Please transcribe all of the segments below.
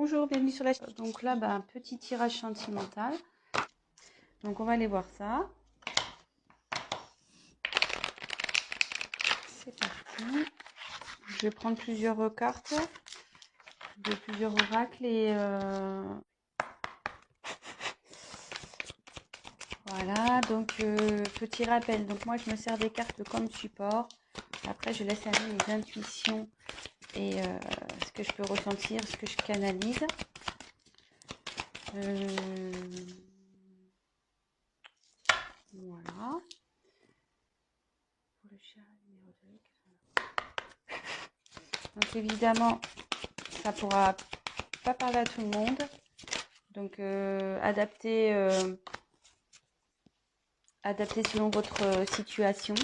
Bonjour, bienvenue sur la chaîne. Donc là, un petit tirage sentimental. Donc on va aller voir ça. C'est parti. Je vais prendre plusieurs cartes de plusieurs oracles et voilà. Donc petit rappel. Donc moi, je me sers des cartes comme support. Après, je laisse aller les intuitions et ce que je peux ressentir, ce que je canalise. Voilà. Pour le chat numéro 2. Donc évidemment, ça pourra pas parler à tout le monde. Donc adapter selon votre situation.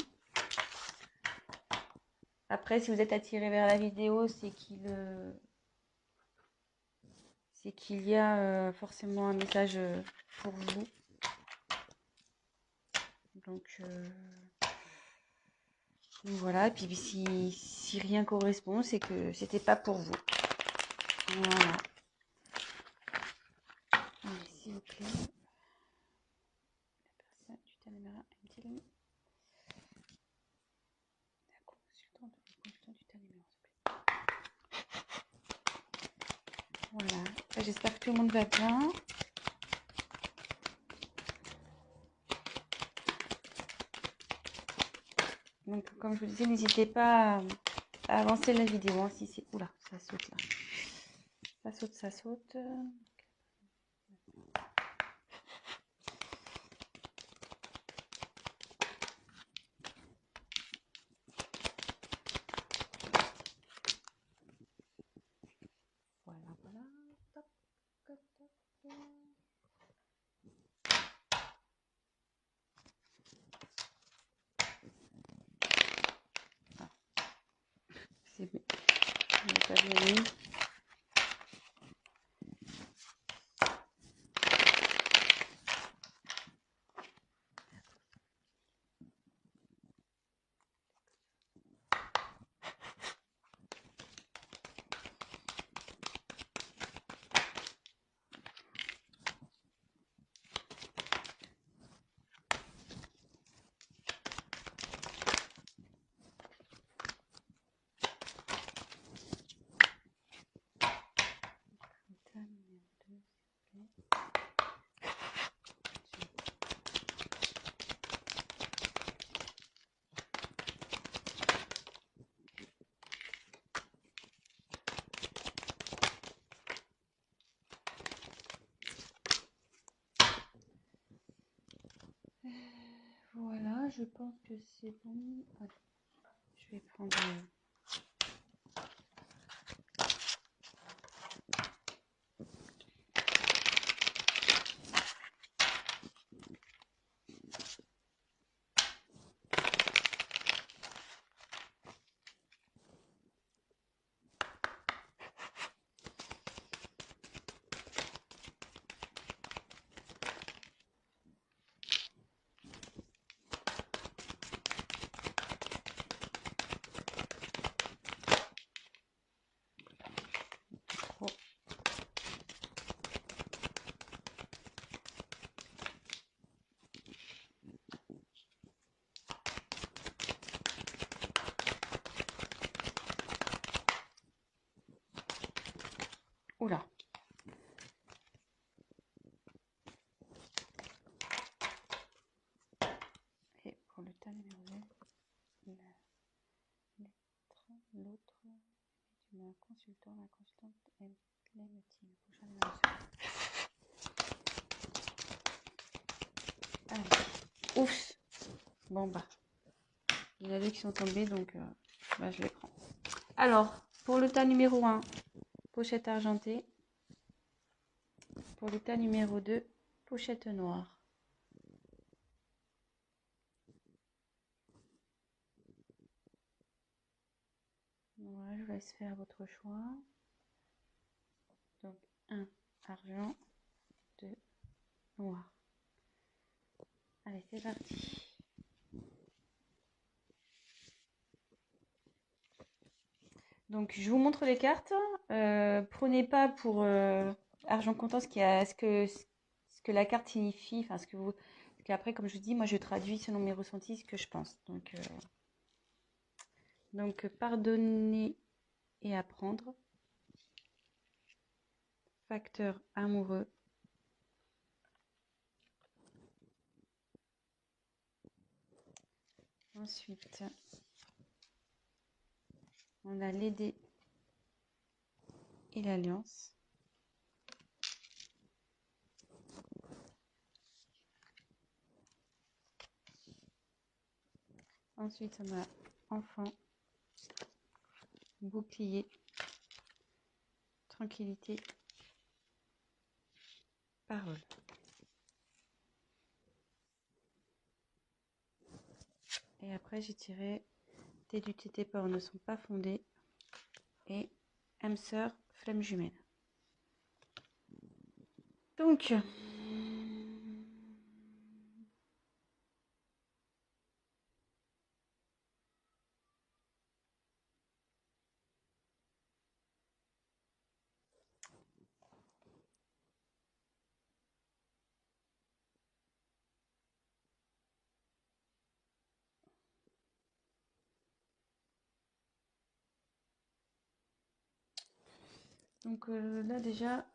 Après, si vous êtes attiré vers la vidéo, c'est qu'il y a forcément un message pour vous. Donc voilà. Et puis si rien correspond, c'est que c'était pas pour vous. Voilà. Allez, s'il vous plaît. La personne du Tanemera aime-t-il la consultante du Tanemera, s'il vous plaît. Voilà. J'espère que tout le monde va bien. Donc, comme je vous disais, n'hésitez pas à avancer la vidéo. Hein, si c'est... Oula, ça saute là. Ça saute, ça saute. Voilà, voilà. Top, top, top. Ah, c'est pas bien mis. Voilà, je pense que c'est bon. Allez, je vais prendre... Oula. Et pour le tas numéro 2, l'autre, tu mets un consultant, la consultante l'aime-t-il? Prochain numéro. Allez. Ouf. Bon il y en a deux qui sont tombés, donc je les prends. Alors, pour le tas numéro 1, pochette argentée. Pour le tas numéro 2, pochette noire. Voilà, je vous laisse faire votre choix. Donc, 1, argent, 2, noir. Allez, c'est parti. Donc, je vous montre les cartes. Prenez pas pour argent comptant ce que la carte signifie, enfin parce qu'après, comme je vous dis, moi je traduis selon mes ressentis ce que je pense. Donc pardonner et apprendre, facteur amoureux, ensuite on a l'aider et l'alliance. Ensuite, on a enfant, bouclier, tranquillité, parole. Et après, j'ai tiré tes luttes et tes peurs ne sont pas fondées et âme sœur, flamme jumelle. Donc, là déjà,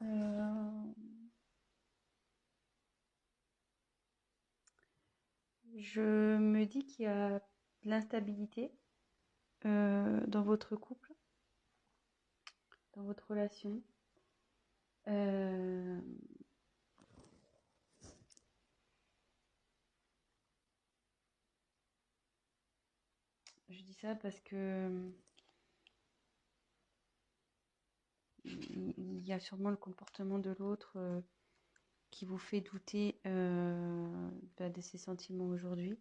je me dis qu'il y a de l'instabilité dans votre couple, dans votre relation. Euh, je dis ça parce que il y a sûrement le comportement de l'autre qui vous fait douter de ses sentiments aujourd'hui.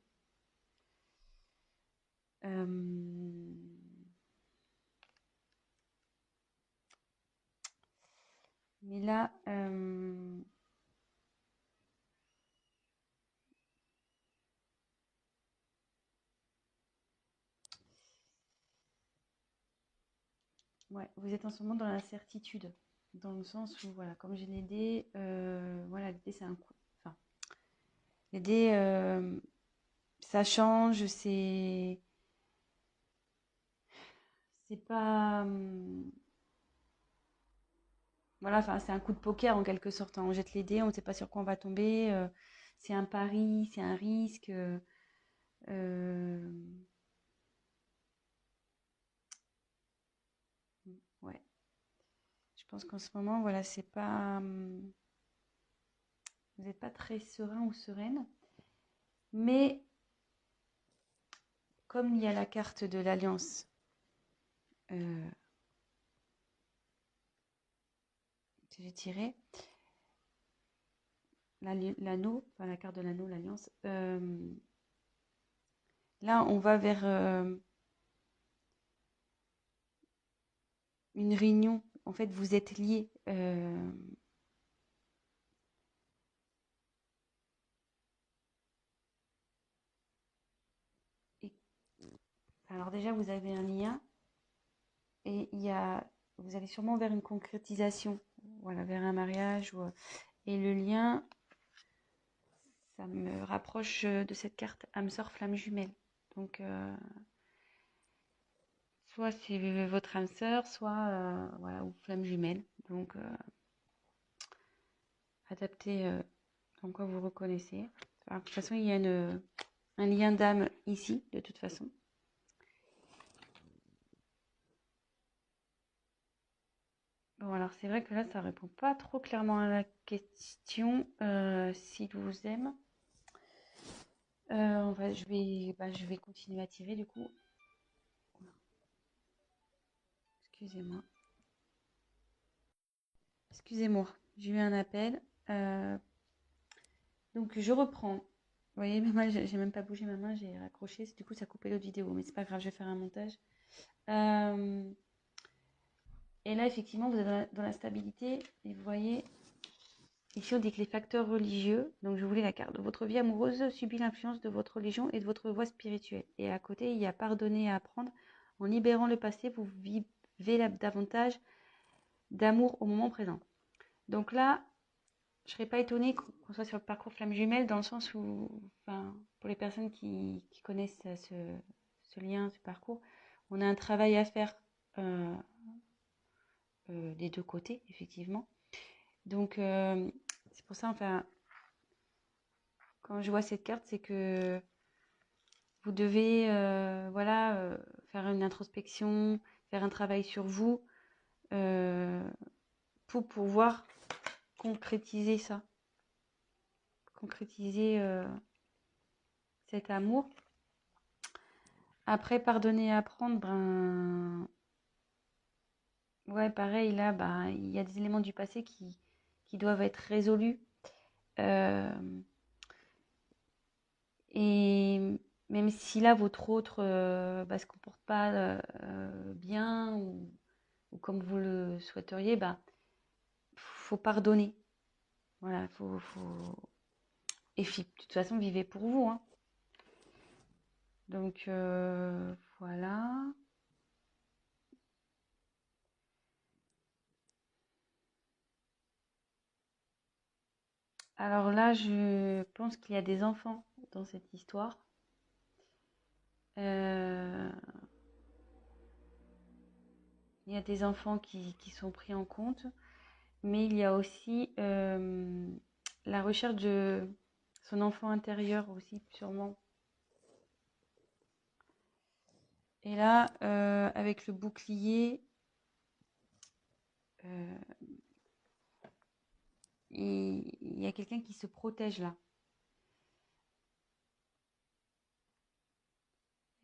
Mais là, ouais, vous êtes en ce moment dans l'incertitude, dans le sens où, voilà, comme j'ai les dés, voilà, les dés, c'est un coup. Enfin, les dés, ça change, c'est pas, voilà, enfin, c'est un coup de poker en quelque sorte, hein. On jette les dés, on ne sait pas sur quoi on va tomber. C'est un pari, c'est un risque. Euh, ouais, je pense qu'en ce moment, voilà, c'est pas, vous n'êtes pas très serein ou sereine. Mais comme il y a la carte de l'alliance, euh, que j'ai tirée, l'anneau, enfin la carte de l'anneau, l'alliance, là, on va vers une réunion. En fait, vous êtes liés. Et, alors déjà, vous avez un lien et vous allez sûrement vers une concrétisation, voilà, vers un mariage. Et le lien, ça me rapproche de cette carte âme sœur flamme jumelle. Donc, soit c'est votre âme sœur, soit voilà, ou flamme jumelle. Donc, adapté en quoi vous reconnaissez. Alors, de toute façon, il y a un lien d'âme ici, de toute façon. Bon, alors c'est vrai que là, ça répond pas trop clairement à la question s'il vous aime. Je vais continuer à tirer du coup. Excusez-moi. Excusez-moi, j'ai eu un appel. Donc je reprends. Vous voyez, même moi, j'ai même pas bougé ma main, j'ai raccroché. Du coup, ça a coupé l'autre vidéo, mais c'est pas grave, je vais faire un montage. Euh, et là, effectivement, vous êtes dans la stabilité. Et vous voyez, ici, on dit que les facteurs religieux, donc je voulais la carte de votre vie amoureuse, subit l'influence de votre religion et de votre voie spirituelle. Et à côté, il y a pardonner et apprendre. En libérant le passé, vous vivez davantage d'amour au moment présent. Donc là, je ne serais pas étonnée qu'on soit sur le parcours flamme jumelle, dans le sens où, enfin, pour les personnes qui connaissent ce lien, ce parcours, on a un travail à faire des deux côtés, effectivement. Donc, c'est pour ça, enfin, quand je vois cette carte, c'est que vous devez voilà, faire une introspection, faire un travail sur vous pour pouvoir concrétiser ça, concrétiser cet amour. Après, pardonner et apprendre, ben ouais, pareil, là, ben, il y a des éléments du passé qui doivent être résolus. Euh, et même si là, votre autre se comporte pas bien ou comme vous le souhaiteriez, bah, faut pardonner. Voilà, Et de toute façon, vivez pour vous, hein. Donc, voilà. Alors là, je pense qu'il y a des enfants dans cette histoire. Il y a des enfants qui sont pris en compte, mais il y a aussi la recherche de son enfant intérieur aussi, sûrement. Et là, avec le bouclier, il y a quelqu'un qui se protège là.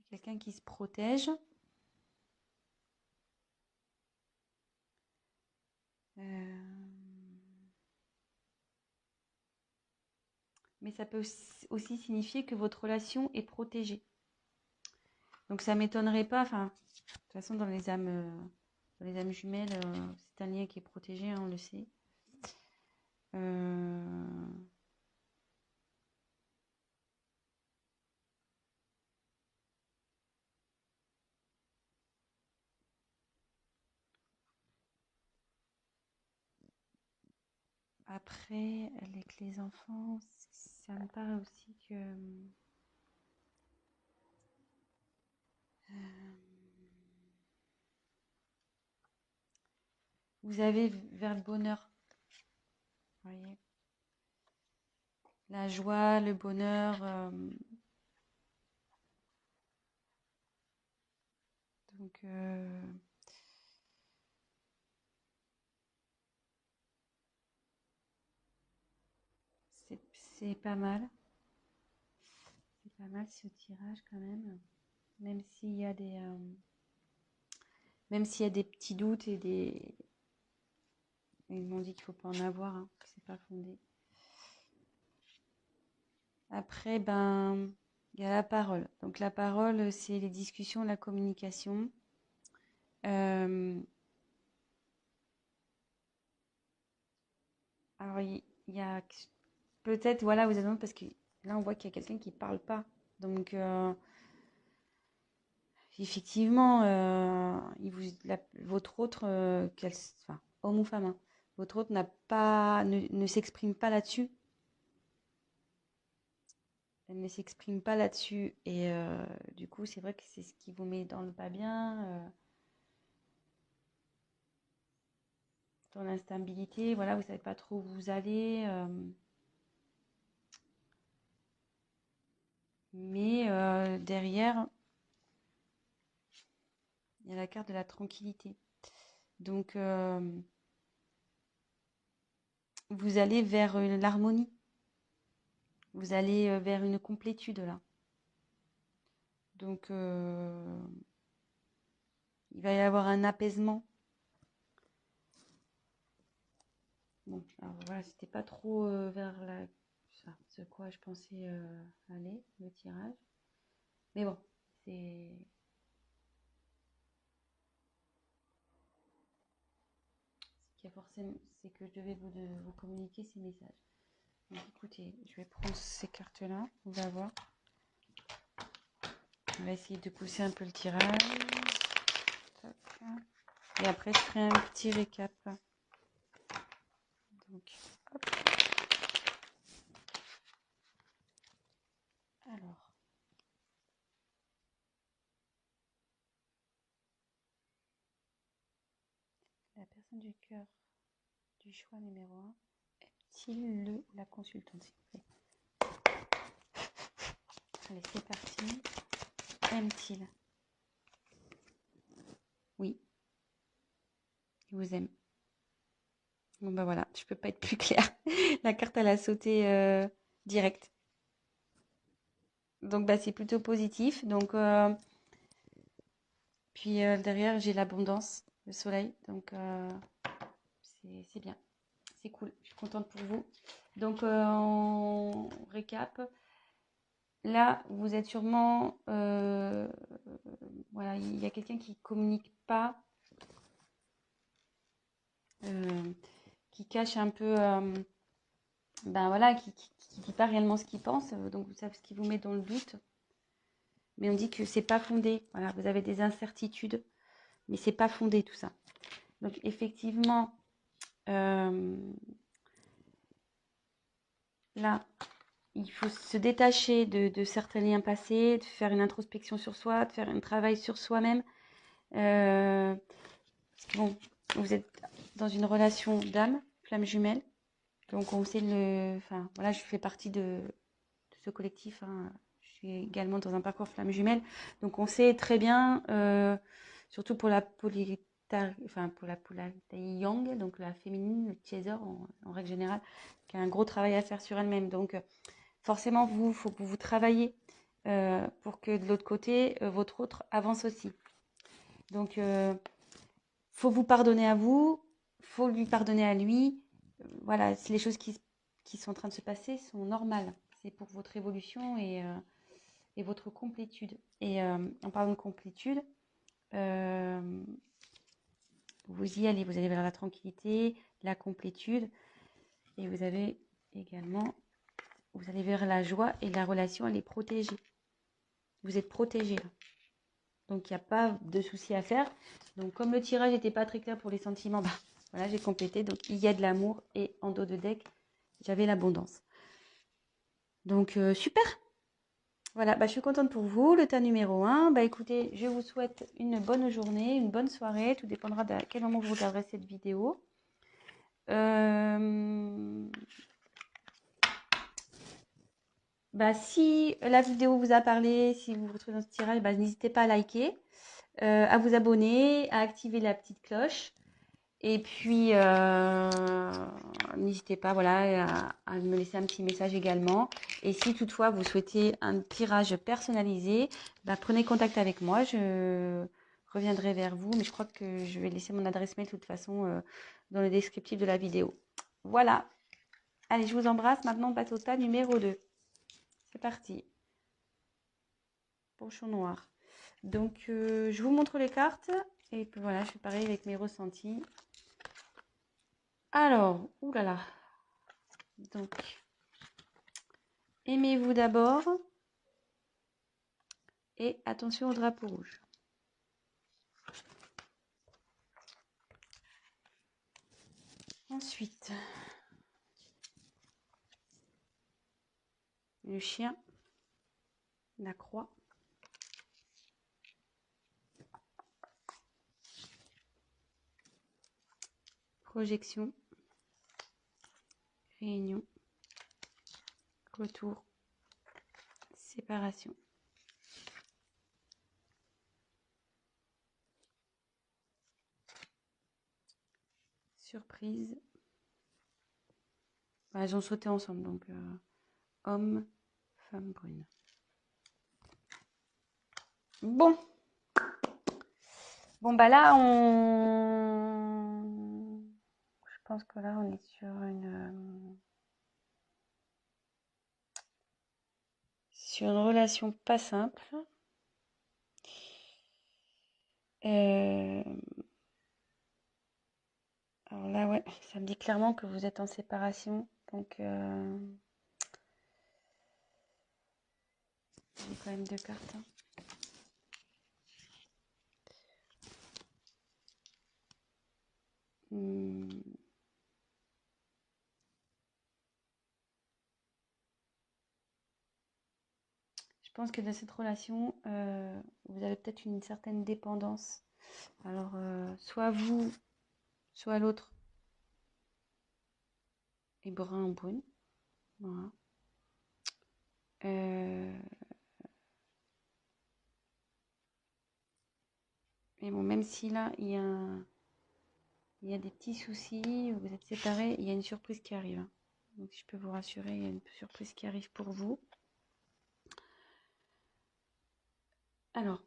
Quelqu'un qui se protège. Mais ça peut aussi signifier que votre relation est protégée. Donc ça m'étonnerait pas, enfin, de toute façon dans les âmes jumelles, c'est un lien qui est protégé, hein, on le sait. Après, avec les enfants, ça me paraît aussi que vous avez vers le bonheur, vous voyez, la joie, le bonheur. Donc, c'est pas mal. C'est pas mal ce tirage quand même. Même s'il y a des petits doutes et des. Ils m'ont dit qu'il ne faut pas en avoir, hein, que c'est pas fondé. Après, ben, il y a la parole. Donc la parole, c'est les discussions, la communication. Alors il y a peut-être, voilà, vous avez parce que là on voit qu'il y a quelqu'un qui parle pas. Donc effectivement, votre autre, enfin, homme ou femme, hein, votre autre ne s'exprime pas là-dessus. Elle ne s'exprime pas là-dessus. Et du coup, c'est vrai que c'est ce qui vous met dans le pas bien, dans l'instabilité. Voilà, vous savez pas trop où vous allez. Mais derrière, il y a la carte de la tranquillité. Donc, vous allez vers l'harmonie. Vous allez vers une complétude là. Donc, il va y avoir un apaisement. Bon, alors voilà, c'était pas trop vers ce quoi je pensais aller, le tirage. Mais bon, c'est ce qui a forcément, c'est que je devais vous communiquer ces messages. Donc écoutez, je vais prendre ces cartes-là, on va voir. On va essayer de pousser un peu le tirage. Tac. Et après, je ferai un petit récap. Donc, hop. Alors, la personne du cœur du choix numéro 1 est-il le ou la consultante, s'il vous plaît? Allez, c'est parti. Aime-t-il? Oui, il vous aime. Bon, bah voilà, je peux pas être plus claire. La carte, elle a sauté direct. Donc, bah, c'est plutôt positif. Donc, puis derrière, j'ai l'abondance, le soleil. Donc, c'est bien. C'est cool. Je suis contente pour vous. Donc, on récap. Là, vous êtes sûrement... voilà, il y a quelqu'un qui communique pas, qui cache un peu... ben voilà, qui dit pas réellement ce qu'il pense. Donc, vous savez ce qui vous met dans le doute. Mais on dit que c'est pas fondé. Voilà, vous avez des incertitudes, mais c'est pas fondé tout ça. Donc, effectivement... là, il faut se détacher de certains liens passés, de faire une introspection sur soi, de faire un travail sur soi-même. Bon, vous êtes dans une relation d'âme, flamme jumelle. Donc on sait enfin voilà, je fais partie de ce collectif. Hein. Je suis également dans un parcours flamme jumelle. Donc on sait très bien, surtout pour la polarité yang, donc la féminine, le chaser en règle générale, qui a un gros travail à faire sur elle-même. Donc forcément, il faut que vous travaillez pour que de l'autre côté, votre autre avance aussi. Donc, faut vous pardonner à vous, faut lui pardonner à lui. Voilà, les choses qui sont en train de se passer sont normales. C'est pour votre évolution et votre complétude. Et en parlant de complétude, vous y allez. Vous allez vers la tranquillité, la complétude. Et vous avez également, vous allez vers la joie et la relation, elle est protégée. Vous êtes protégé là. Donc il n'y a pas de souci à faire. Donc comme le tirage n'était pas très clair pour les sentiments, bah, voilà, j'ai complété. Donc il y a de l'amour et en dos de deck, j'avais l'abondance. Donc super. Voilà, bah, je suis contente pour vous. Le tas numéro 1. Bah écoutez, je vous souhaite une bonne journée, une bonne soirée. Tout dépendra de quel moment vous regarderez cette vidéo. Bah, si la vidéo vous a parlé, si vous vous retrouvez dans ce tirage, bah, n'hésitez pas à liker, à vous abonner, à activer la petite cloche. Et puis, n'hésitez pas voilà, à me laisser un petit message également. Et si toutefois vous souhaitez un tirage personnalisé, bah, prenez contact avec moi. Je reviendrai vers vous. Mais je crois que je vais laisser mon adresse mail de toute façon dans le descriptif de la vidéo. Voilà. Allez, je vous embrasse. Maintenant, on passe au tas numéro 2. C'est parti. Pochon noir. Donc, je vous montre les cartes. Et puis voilà, je fais pareil avec mes ressentis. Alors, oulala. Donc, aimez-vous d'abord. Et attention au drapeau rouge. Ensuite, le chien, la croix, projection, réunion, retour, séparation. Surprise. Bah, ils ont sauté ensemble, donc homme, femme brune. Bon. Bon, bah là, je pense que là, on est sur une relation pas simple. Alors là, ouais, ça me dit clairement que vous êtes en séparation. Donc, j'ai quand même 2 cartes. Hein. Hmm, je pense que dans cette relation, vous avez peut-être une certaine dépendance. Alors, soit vous, soit l'autre est brun ou brune. Voilà. Euh, mais bon, même si là, il y a des petits soucis, vous êtes séparés, il y a une surprise qui arrive, hein. Donc, si je peux vous rassurer, il y a une surprise qui arrive pour vous. Alors,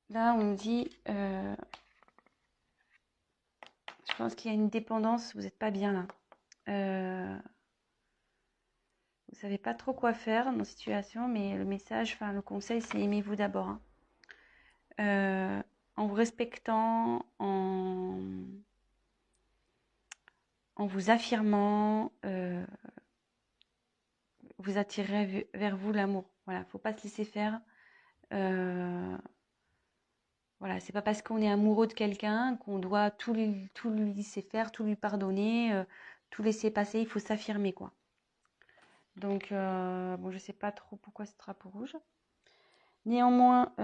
là, on me dit, je pense qu'il y a une dépendance, vous n'êtes pas bien là. Vous savez pas trop quoi faire dans cette situation, mais le message, enfin le conseil, c'est aimez-vous d'abord, hein. En vous respectant, en vous affirmant, vous attirez vers vous l'amour. Voilà, faut pas se laisser faire. Voilà, c'est pas parce qu'on est amoureux de quelqu'un qu'on doit tout lui laisser faire, tout lui pardonner, tout laisser passer. Il faut s'affirmer, quoi. Donc, bon, je sais pas trop pourquoi ce drapeau rouge. Néanmoins,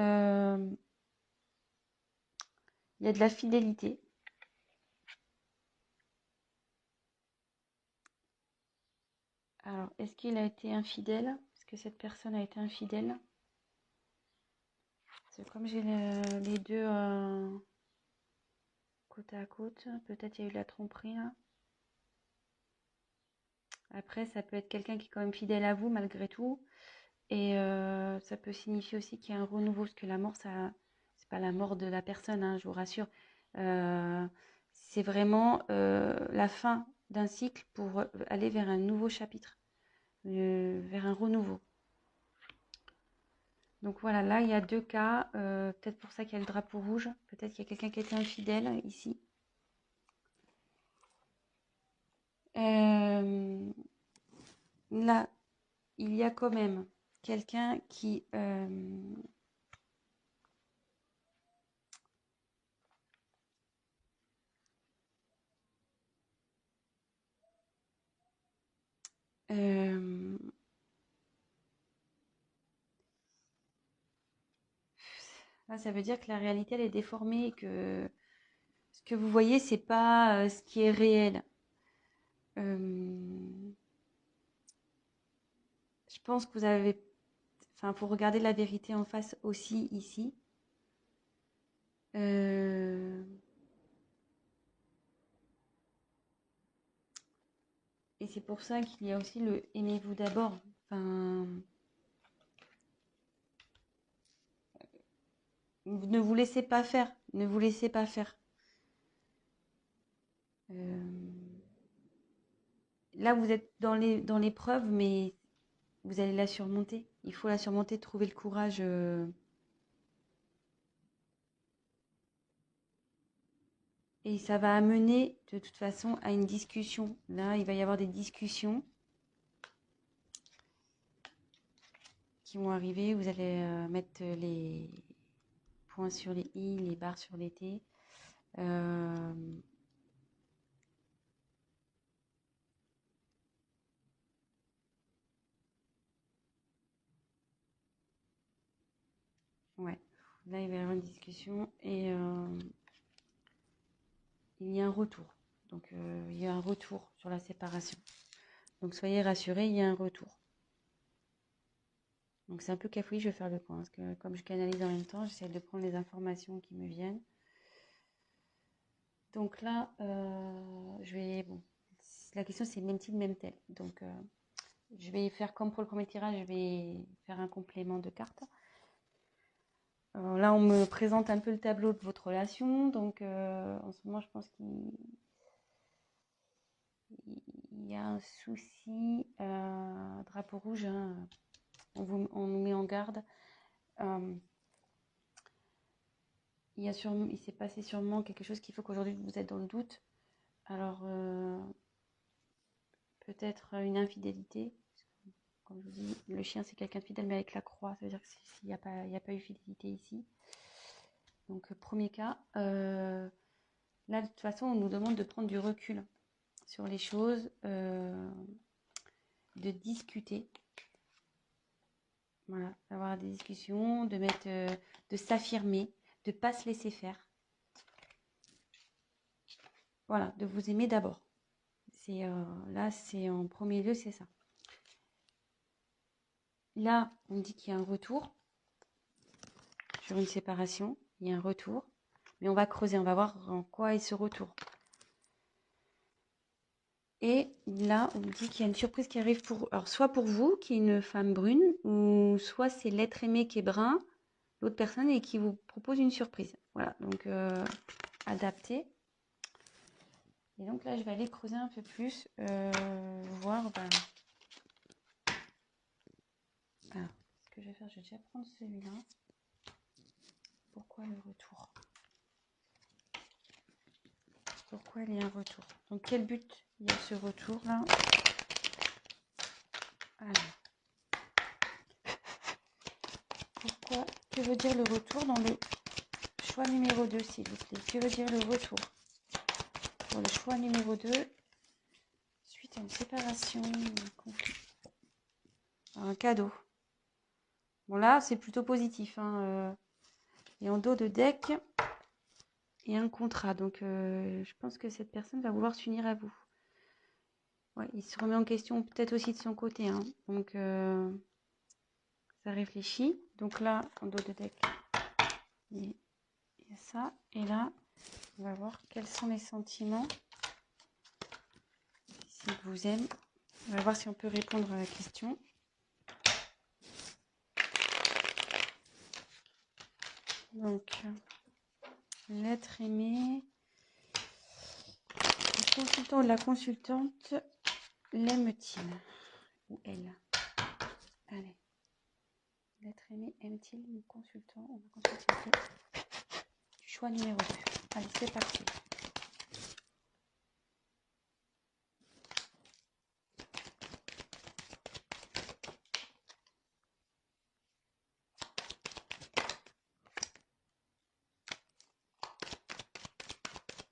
il y a de la fidélité. Alors, est-ce qu'il a été infidèle? Est-ce que cette personne a été infidèle? Parce que comme j'ai les deux côte à côte, peut-être il y a eu de la tromperie là. Après, ça peut être quelqu'un qui est quand même fidèle à vous malgré tout. Et ça peut signifier aussi qu'il y a un renouveau, parce que la mort, ça, c'est pas la mort de la personne, hein, je vous rassure. Euh, c'est vraiment la fin d'un cycle pour aller vers un nouveau chapitre, vers un renouveau. Donc voilà, là il y a deux cas, peut-être pour ça qu'il y a le drapeau rouge, peut-être qu'il y a quelqu'un qui a été infidèle ici. Euh, Là, il y a quand même quelqu'un qui euh, là, ça veut dire que la réalité elle est déformée et que ce que vous voyez c'est pas ce qui est réel. Euh, je pense que vous avez, enfin, faut regarder la vérité en face aussi ici. Euh, et c'est pour ça qu'il y a aussi le aimez-vous d'abord. Enfin, ne vous laissez pas faire. Ne vous laissez pas faire. Euh, Là, vous êtes dans l'épreuve, mais vous allez la surmonter. Il faut la surmonter, trouver le courage. Et ça va amener, de toute façon, à une discussion. Là, il va y avoir des discussions qui vont arriver. Vous allez mettre les points sur les i, les barres sur les t. Euh, ouais. Là, il va y avoir une discussion et il y a un retour. Donc, il y a un retour sur la séparation. Donc, soyez rassurés, il y a un retour. Donc, c'est un peu cafouillé, je vais faire le point. Parce que comme je canalise en même temps, j'essaie de prendre les informations qui me viennent. Donc là, je vais... Bon, la question, c'est même-t-il, même-t-elle. Donc, je vais faire comme pour le premier tirage, je vais faire un complément de cartes. Alors là, on me présente un peu le tableau de votre relation. Donc, en ce moment, je pense qu'il y a un souci. Drapeau rouge, hein, on nous met en garde. Il s'est passé sûrement quelque chose qui fait qu'aujourd'hui, vous êtes dans le doute. Alors, peut-être une infidélité. Comme je vous dis, le chien, c'est quelqu'un de fidèle, mais avec la croix. Ça veut dire qu'il n'y a pas eu fidélité ici. Donc, premier cas, là, de toute façon, on nous demande de prendre du recul sur les choses, de discuter. Voilà, d'avoir des discussions, de s'affirmer, de ne pas se laisser faire. Voilà, de vous aimer d'abord. Là, c'est en premier lieu, c'est ça. Là, on me dit qu'il y a un retour sur une séparation. Il y a un retour. Mais on va creuser, on va voir en quoi est ce retour. Et là, on me dit qu'il y a une surprise qui arrive alors, soit pour vous, qui est une femme brune, ou soit c'est l'être aimé qui est brun, l'autre personne, et qui vous propose une surprise. Voilà, donc adapté. Et donc là, je vais aller creuser un peu plus, voir. Alors, ce que je vais faire, je vais déjà prendre celui-là. Pourquoi le retour? Pourquoi il y a un retour? Donc, quel but il y a ce retour-là? Alors, pourquoi? Que veut dire le retour dans le choix numéro 2, s'il vous plaît? Que veut dire le retour? Pour le choix numéro 2, suite à une séparation, un conflit. Un cadeau. Bon, là, c'est plutôt positif. Et en dos de deck, il y a un contrat. Donc, je pense que cette personne va vouloir s'unir à vous. Ouais, il se remet en question peut-être aussi de son côté. Donc, ça réfléchit. Donc là, en dos de deck, il y a ça. Et là, on va voir quels sont les sentiments. S'il vous aime. On va voir si on peut répondre à la question. Donc, l'être aimé. Le consultant ou la consultante l'aime-t-il? Ou elle? Allez. L'être aimé aime-t-il le consultant ou la consultante? Choix numéro 2. Allez, c'est parti.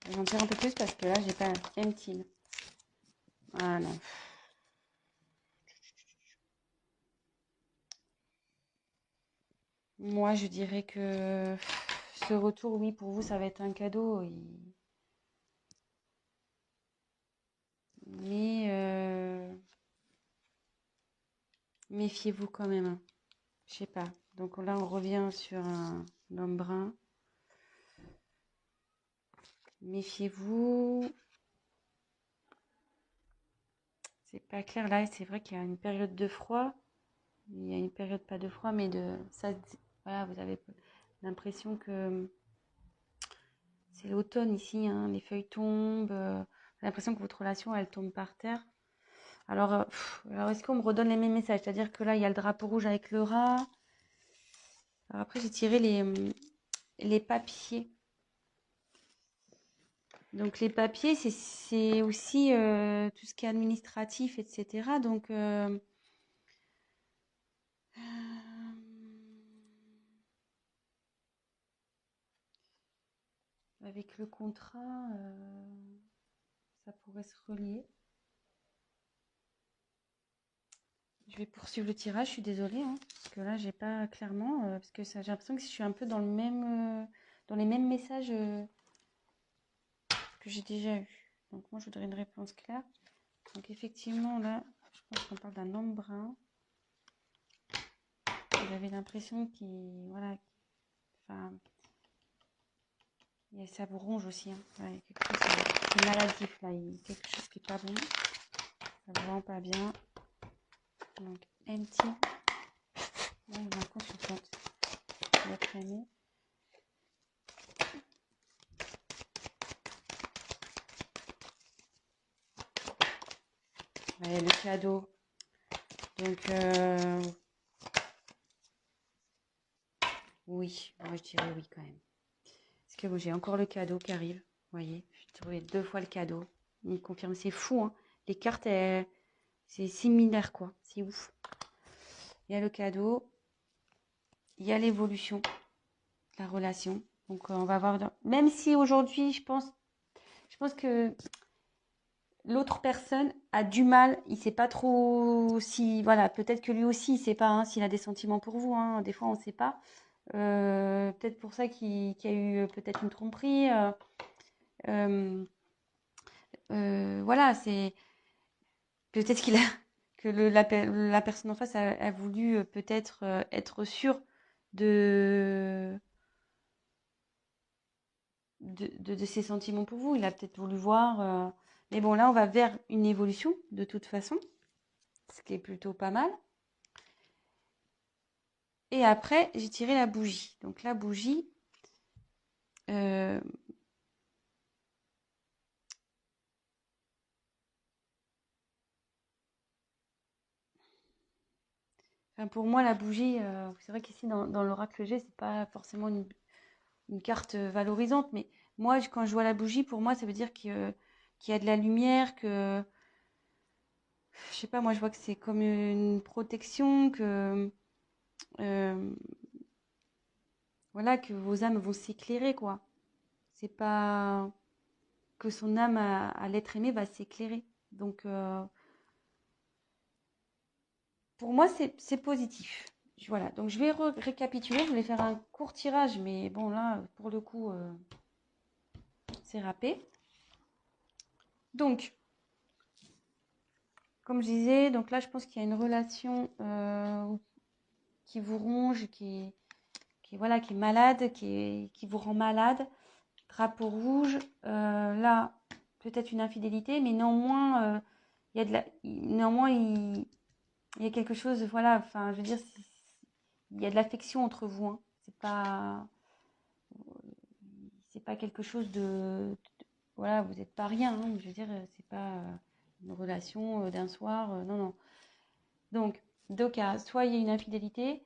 Je vais en dire un peu plus parce que là, j'ai pas aime-t-il. Ah non. Moi, je dirais que ce retour, oui, pour vous, ça va être un cadeau. Mais méfiez-vous quand même. Je sais pas. Donc là, on revient sur un homme brun. Méfiez-vous. C'est pas clair là. C'est vrai qu'il y a une période de froid. Il y a une période pas de froid, mais de ça. Voilà, vous avez l'impression que c'est l'automne ici. Les feuilles tombent. J'ai l'impression que votre relation, elle tombe par terre. Alors est-ce qu'on me redonne les mêmes messages? C'est-à-dire que là, il y a le drapeau rouge avec le rat. Alors après, j'ai tiré les papiers. Donc, les papiers, c'est aussi tout ce qui est administratif, etc. Donc, avec le contrat, ça pourrait se relier. Je vais poursuivre le tirage, je suis désolée, parce que là, j'ai pas clairement, parce que j'ai l'impression que je suis un peu dans dans les mêmes messages que j'ai déjà eu. Donc, moi, je voudrais une réponse claire. Donc, effectivement, là, je pense qu'on parle d'un homme brun. Vous avez l'impression qu'il, voilà, enfin, ça vous ronge aussi. Ouais, quelque chose, c'est maladif là, il y a quelque chose qui est pas bon. Ça vous rend pas bien. Donc, empty. Là, il y a une consultante. Votre aimé. Ouais, le cadeau. Donc, oui, moi je dirais oui quand même. Parce que j'ai encore le cadeau qui arrive. Vous voyez, j'ai trouvé 2 fois le cadeau. Il me confirme, c'est fou. Les cartes, c'est similaire quoi. C'est ouf. Il y a le cadeau. Il y a l'évolution de la relation. Donc, on va voir. Même si aujourd'hui, je pense que l'autre personne a du mal, il sait pas trop si, voilà, peut-être que lui aussi, il sait pas hein, s'il a des sentiments pour vous. Hein, des fois, on sait pas. Peut-être pour ça qu'il y a eu peut-être une tromperie. Euh, voilà, c'est peut-être qu'il a que la personne en face a voulu peut-être être sûre de, de ses sentiments pour vous. Il a peut-être voulu voir. Mais bon, là, on va vers une évolution de toute façon, ce qui est plutôt pas mal. Et après, j'ai tiré la bougie. Donc la bougie, euh, enfin, pour moi, la bougie, c'est vrai qu'ici dans l'oracle G, c'est pas forcément une carte valorisante, mais moi, quand je vois la bougie, pour moi, ça veut dire qu'il y a de la lumière, que je sais pas, moi, je vois que c'est comme une protection, que euh, voilà, que vos âmes vont s'éclairer, quoi. C'est pas que son âme à l'être aimé va s'éclairer. Donc, pour moi, c'est positif. Voilà, donc je vais récapituler. Je voulais faire un court tirage, mais bon, là, pour le coup, c'est râpé. Donc, comme je disais, donc là, je pense qu'il y a une relation qui vous ronge, voilà, qui est malade, qui vous rend malade. Drapeau rouge, là, peut-être une infidélité, mais néanmoins, il y a néanmoins, il y a quelque chose, voilà, enfin, je veux dire, il y a de l'affection entre vous, hein. C'est pas quelque chose voilà, vous n'êtes pas rien, hein. Je veux dire, c'est pas une relation d'un soir, non, non. Donc, deux cas, soit il y a une infidélité,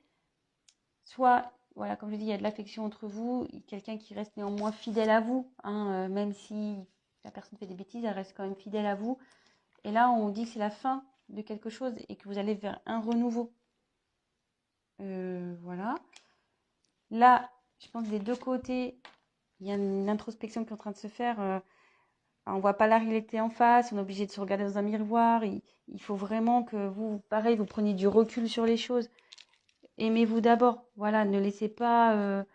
soit, voilà, comme je dis, il y a de l'affection entre vous, quelqu'un qui reste néanmoins fidèle à vous, hein, même si la personne fait des bêtises, elle reste quand même fidèle à vous. Et là, on dit que c'est la fin de quelque chose et que vous allez vers un renouveau. Voilà. Là, je pense que des deux côtés, il y a une introspection qui est en train de se faire. On voit pas la réalité en face, on est obligé de se regarder dans un miroir. Il faut vraiment que vous, pareil, vous preniez du recul sur les choses. Aimez-vous d'abord. Voilà, ne laissez pas,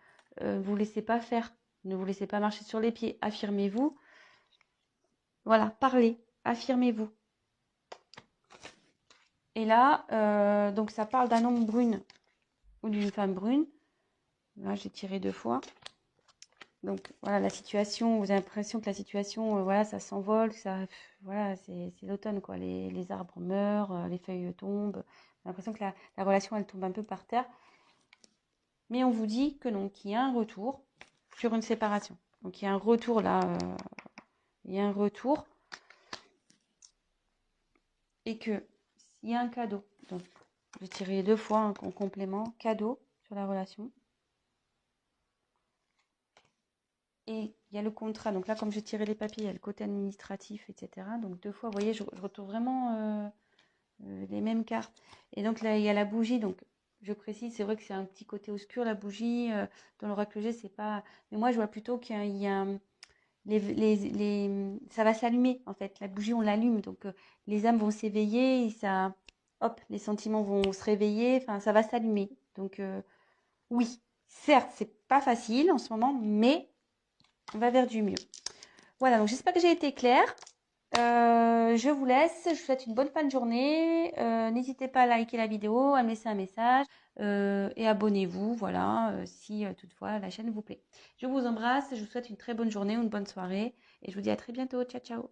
vous laissez pas faire. Ne vous laissez pas marcher sur les pieds. Affirmez-vous. Voilà, parlez. Affirmez-vous. Et là, donc ça parle d'un homme brune ou d'une femme brune. Là, j'ai tiré deux fois. Donc voilà, la situation, vous avez l'impression que la situation, voilà, ça s'envole, voilà, c'est l'automne, quoi. Les arbres meurent, les feuilles tombent. J'ai l'impression que la relation, elle tombe un peu par terre. Mais on vous dit que non, qu'il y a un retour sur une séparation. Donc il y a un retour là, il y a un retour. Et que s'il y a un cadeau, donc j'ai tiré deux fois en complément, cadeau sur la relation. Et il y a le contrat. Donc là, comme j'ai tiré les papiers, il y a le côté administratif, etc. Donc deux fois, vous voyez, je retrouve vraiment les mêmes cartes. Et donc là, il y a la bougie. Donc je précise, c'est vrai que c'est un petit côté obscur, la bougie. Dans l'oracle G, c'est pas. Mais moi, je vois plutôt qu'il y a ça va s'allumer, en fait. La bougie, on l'allume. Donc les âmes vont s'éveiller et ça. Hop, les sentiments vont se réveiller. Enfin, ça va s'allumer. Donc oui, certes, c'est pas facile en ce moment, mais on va vers du mieux. Voilà, donc j'espère que j'ai été claire. Je vous laisse, je vous souhaite une bonne fin de journée. N'hésitez pas à liker la vidéo, à me laisser un message et abonnez-vous, voilà, si toutefois la chaîne vous plaît. Je vous embrasse, je vous souhaite une très bonne journée ou une bonne soirée et je vous dis à très bientôt. Ciao, ciao.